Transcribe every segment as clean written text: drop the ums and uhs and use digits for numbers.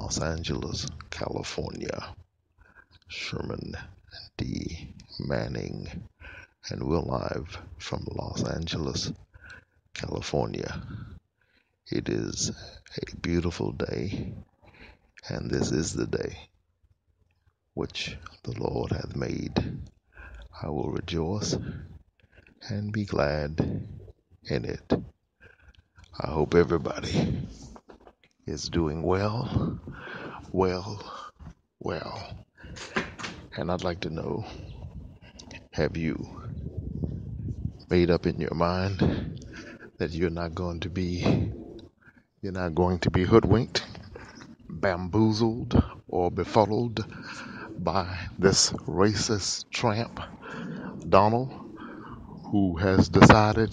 Los Angeles, California. Sherman D. Manning, and we're live from Los Angeles, California. It is a beautiful day, and this is the day which the Lord hath made. I will rejoice and be glad in it. I hope everybody is doing well. And I'd like to know, have you made up in your mind that you're not going to be hoodwinked, bamboozled, or befuddled by this racist tramp, Donald, who has decided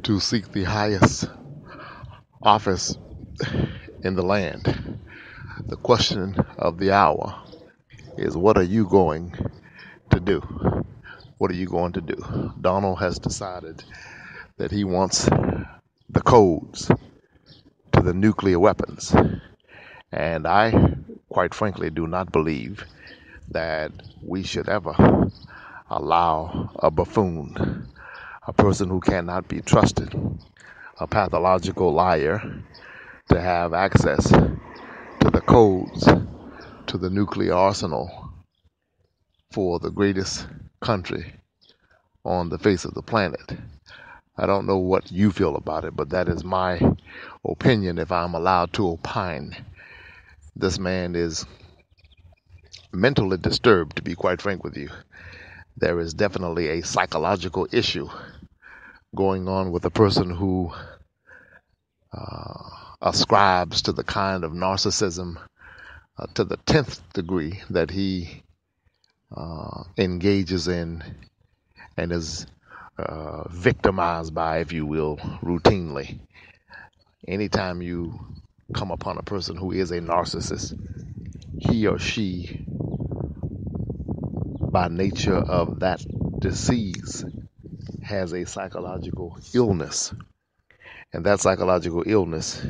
to seek the highest office in the land? The question of the hour is, what are you going to do? What are you going to do? Donald has decided that he wants the codes to the nuclear weapons. And I, quite frankly, do not believe that we should ever allow a buffoon, a person who cannot be trusted, a pathological liar, to have access to the codes to the nuclear arsenal for the greatest country on the face of the planet. I don't know what you feel about it, but that is my opinion if I'm allowed to opine. This man is mentally disturbed, to be quite frank with you. There is definitely a psychological issue going on with a person who ascribes to the kind of narcissism to the 10th degree that he engages in and is victimized by, if you will, routinely. Anytime you come upon a person who is a narcissist, he or she, by nature of that disease, has a psychological illness. And that psychological illness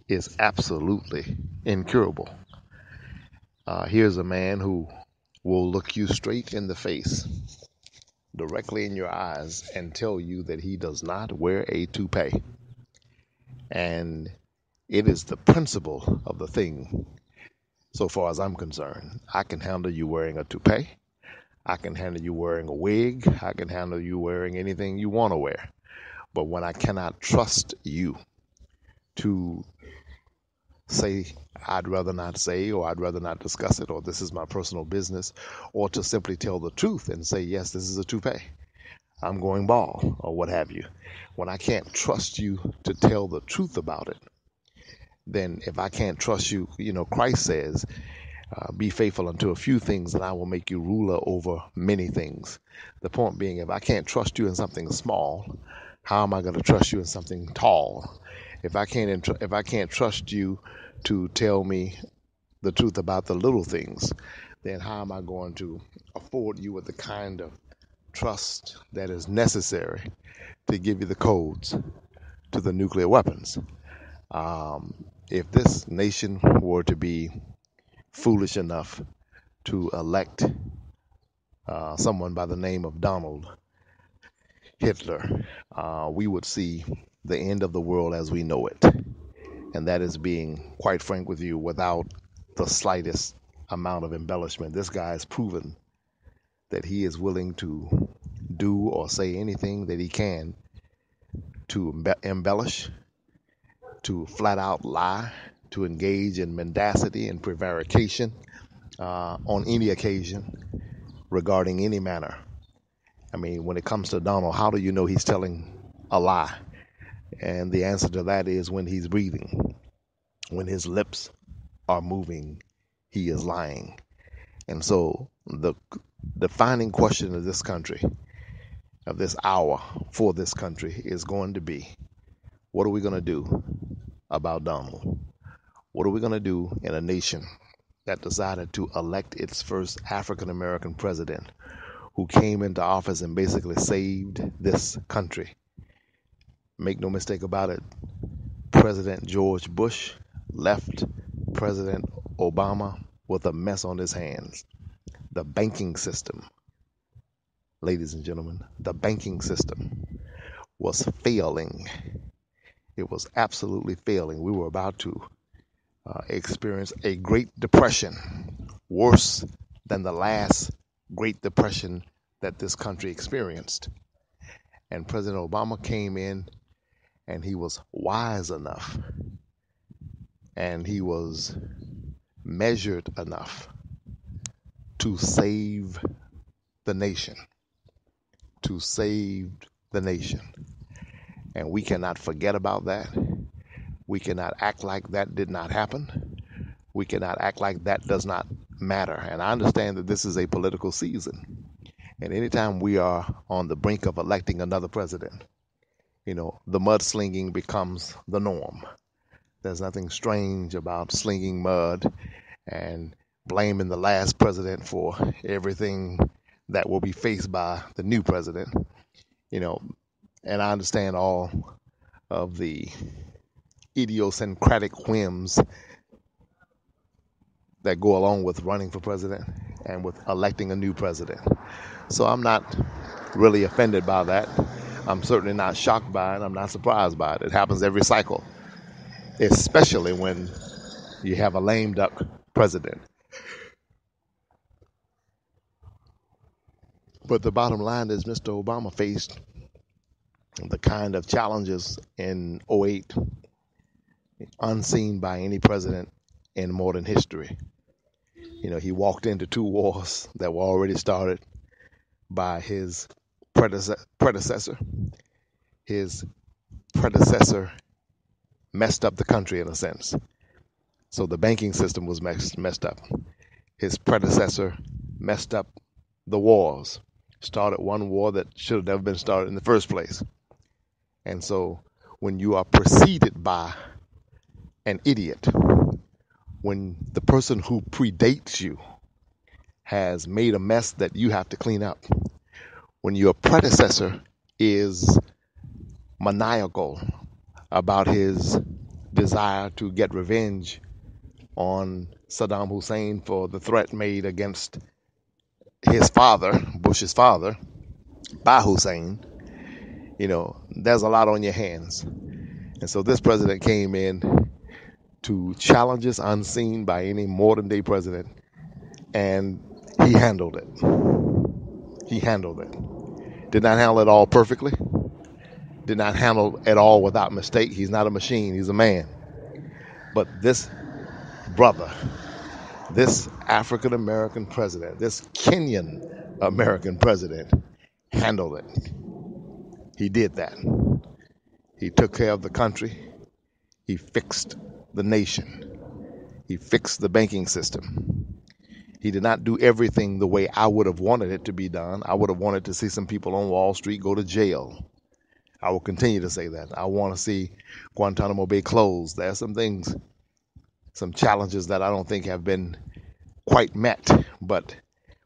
is absolutely incurable. Here's a man who will look you straight in the face, directly in your eyes, and tell you that he does not wear a toupee. And it is the principle of the thing, so far as I'm concerned. I can handle you wearing a toupee. I can handle you wearing a wig. I can handle you wearing anything you want to wear. But when I cannot trust you to say, I'd rather not say, or I'd rather not discuss it, or this is my personal business, or to simply tell the truth and say, yes, this is a toupee, I'm going bald, or what have you. When I can't trust you to tell the truth about it, then if I can't trust you, Christ says, be faithful unto a few things and I will make you ruler over many things. The point being, if I can't trust you in something small, how am I going to trust you in something tall? If I can't trust you to tell me the truth about the little things, then how am I going to afford you with the kind of trust that is necessary to give you the codes to the nuclear weapons? If this nation were to be foolish enough to elect someone by the name of Donald Hitler, we would see the end of the world as we know it. And that is being quite frank with you, without the slightest amount of embellishment. This guy has proven that he is willing to do or say anything that he can to embellish, to flat out lie, to engage in mendacity and prevarication on any occasion regarding any matter. I mean, when it comes to Donald, how do you know he's telling a lie? And the answer to that is when he's breathing. When his lips are moving, he is lying. And so the defining question of this country, of this hour for this country, is going to be, what are we going to do about Donald? What are we going to do in a nation that decided to elect its first African American president, who came into office and basically saved this country? Make no mistake about it, President George Bush left President Obama with a mess on his hands. The banking system, ladies and gentlemen, the banking system was failing. It was absolutely failing. We were about to experience a Great Depression, worse than the last Great Depression that this country experienced. And President Obama came in and he was wise enough and he was measured enough to save the nation, to save the nation. And we cannot forget about that. We cannot act like that did not happen. We cannot act like that does not matter. And I understand that this is a political season. And anytime we are on the brink of electing another president, the mudslinging becomes the norm. There's nothing strange about slinging mud and blaming the last president for everything that will be faced by the new president. And I understand all of the idiosyncratic whims that go along with running for president and with electing a new president. So I'm not really offended by that. I'm certainly not shocked by it. I'm not surprised by it. It happens every cycle, especially when you have a lame duck president. But the bottom line is Mr. Obama faced the kind of challenges in '08 unseen by any president in modern history. He walked into two wars that were already started by his predecessor. His predecessor messed up the country in a sense. So the banking system was messed up. His predecessor messed up the wars, started one war that should have never been started in the first place. And so when you are preceded by an idiot, when the person who predates you has made a mess that you have to clean up, when your predecessor is maniacal about his desire to get revenge on Saddam Hussein for the threat made against his father, Bush's father, by Hussein, there's a lot on your hands. And so this president came in to challenges unseen by any modern day president, and he handled it. He handled it. Did not handle it all perfectly. Did not handle it all without mistake. He's not a machine. He's a man. But this brother, this African American president, this Kenyan American president handled it. He did that. He took care of the country. He fixed the nation. He fixed the banking system. He did not do everything the way I would have wanted it to be done. I would have wanted to see some people on Wall Street go to jail. I will continue to say that. I want to see Guantanamo Bay closed. There are some things, some challenges that I don't think have been quite met. But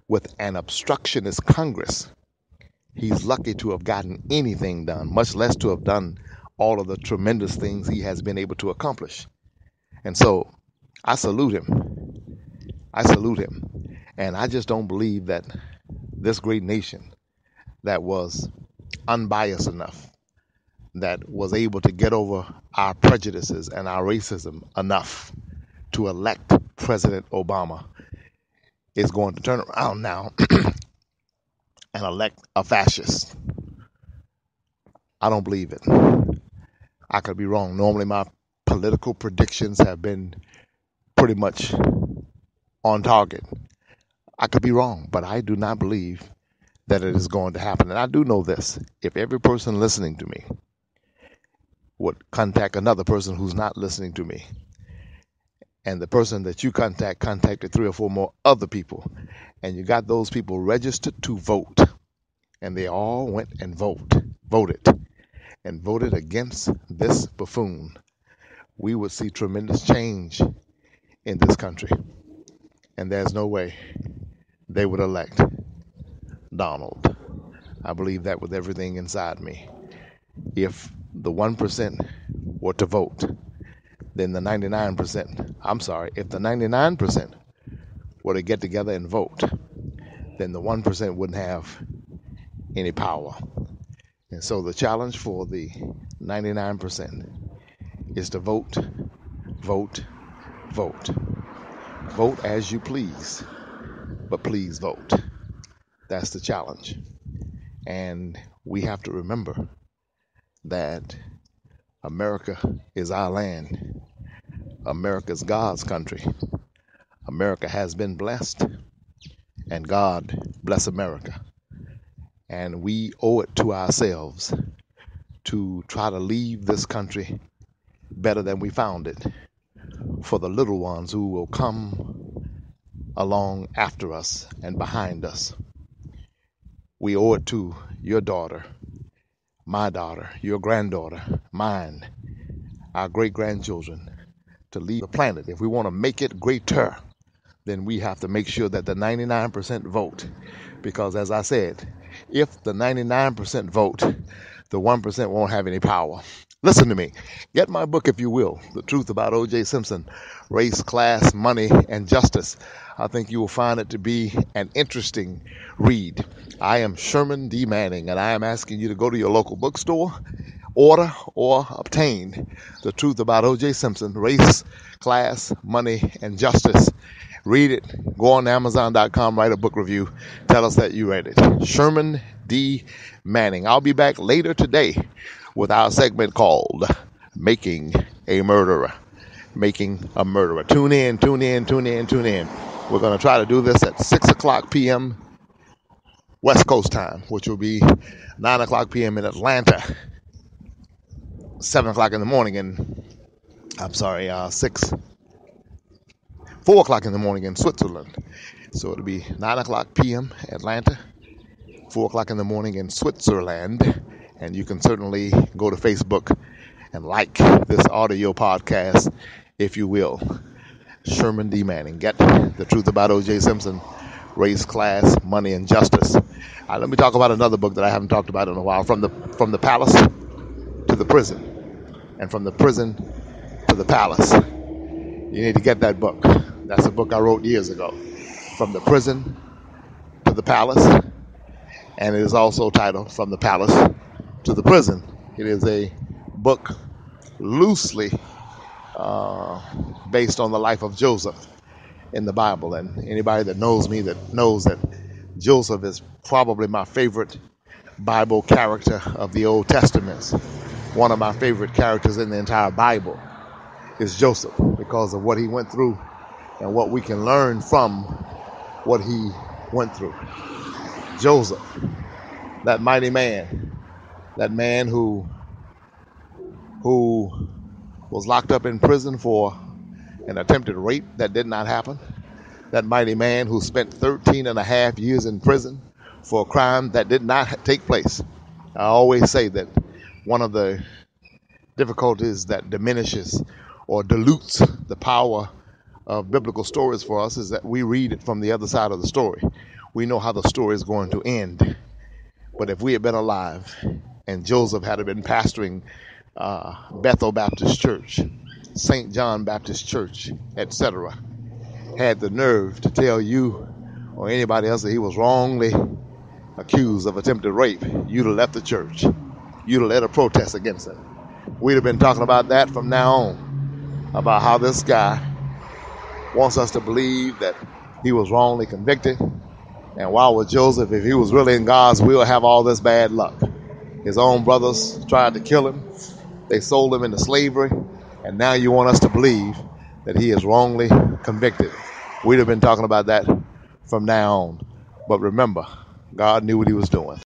with an obstructionist Congress, he's lucky to have gotten anything done, much less to have done all of the tremendous things he has been able to accomplish. And so I salute him. I salute him. And I just don't believe that this great nation that was unbiased enough, that was able to get over our prejudices and our racism enough to elect President Obama is going to turn around now and elect a fascist. I don't believe it. I could be wrong. Normally my political predictions have been pretty much on target. I could be wrong, but I do not believe that it is going to happen. And I do know this. If every person listening to me would contact another person who's not listening to me, and the person that you contacted 3 or 4 more other people, and you got those people registered to vote, and they all went and voted against this buffoon, we would see tremendous change in this country. And there's no way they would elect Donald. I believe that with everything inside me. If the 1% were to vote, then the 99%, I'm sorry, if the 99% were to get together and vote, then the 1% wouldn't have any power. And so the challenge for the 99% is to vote, vote, vote. Vote as you please, but please vote. That's the challenge. And we have to remember that America is our land. America is God's country. America has been blessed, and God bless America. And we owe it to ourselves to try to leave this country better than we found it for the little ones who will come along after us and behind us. We owe it to your daughter, my daughter, your granddaughter, mine, our great-grandchildren, to leave the planet. If we want to make it greater, then we have to make sure that the 99% vote. Because as I said, if the 99% vote, the 1% won't have any power. Listen to me. Get my book, if you will, The Truth About O.J. Simpson, Race, Class, Money, and Justice. I think you will find it to be an interesting read. I am Sherman D. Manning, and I am asking you to go to your local bookstore, order or obtain The Truth About O.J. Simpson, Race, Class, Money, and Justice. Read it. Go on Amazon.com, write a book review. Tell us that you read it. Sherman D. Manning. I'll be back later today with our segment called Making a Murderer. Making a Murderer. Tune in, tune in, tune in, tune in. We're going to try to do this at 6 o'clock p.m. West Coast time, which will be 9 o'clock p.m. in Atlanta, 7 o'clock in the morning in, 4 o'clock in the morning in Switzerland. So it'll be 9 o'clock p.m. Atlanta, 4 o'clock in the morning in Switzerland. And you can certainly go to Facebook and like this audio podcast, if you will. Sherman D. Manning. Get The Truth About O.J. Simpson, Race, Class, Money, and Justice. Let me talk about another book that I haven't talked about in a while. From the Palace to the Prison, and From the Prison to the Palace. You need to get that book. That's a book I wrote years ago. From the Prison to the Palace. And it is also titled From the Palace to the Prison. It is a book loosely based on the life of Joseph in the Bible. And anybody that knows me that knows that Joseph is probably my favorite Bible character of the Old Testament. One of my favorite characters in the entire Bible is Joseph, because of what he went through and what we can learn from what he went through. Joseph, that mighty man, that man who was locked up in prison for an attempted rape that did not happen. That mighty man who spent 13 and a half years in prison for a crime that did not take place. I always say that one of the difficulties that diminishes or dilutes the power of biblical stories for us is that we read it from the other side of the story. We know how the story is going to end. But if we had been alive and Joseph had been pastoring Bethel Baptist Church, St. John Baptist Church, etc., had the nerve to tell you or anybody else that he was wrongly accused of attempted rape, you'd have left the church. You'd have led a protest against it. We'd have been talking about that from now on, about how this guy wants us to believe that he was wrongly convicted. And why would Joseph, if he was really in God's will, have all this bad luck? His own brothers tried to kill him. They sold him into slavery. And now you want us to believe that he is wrongly convicted. We'd have been talking about that from now on. But remember, God knew what he was doing.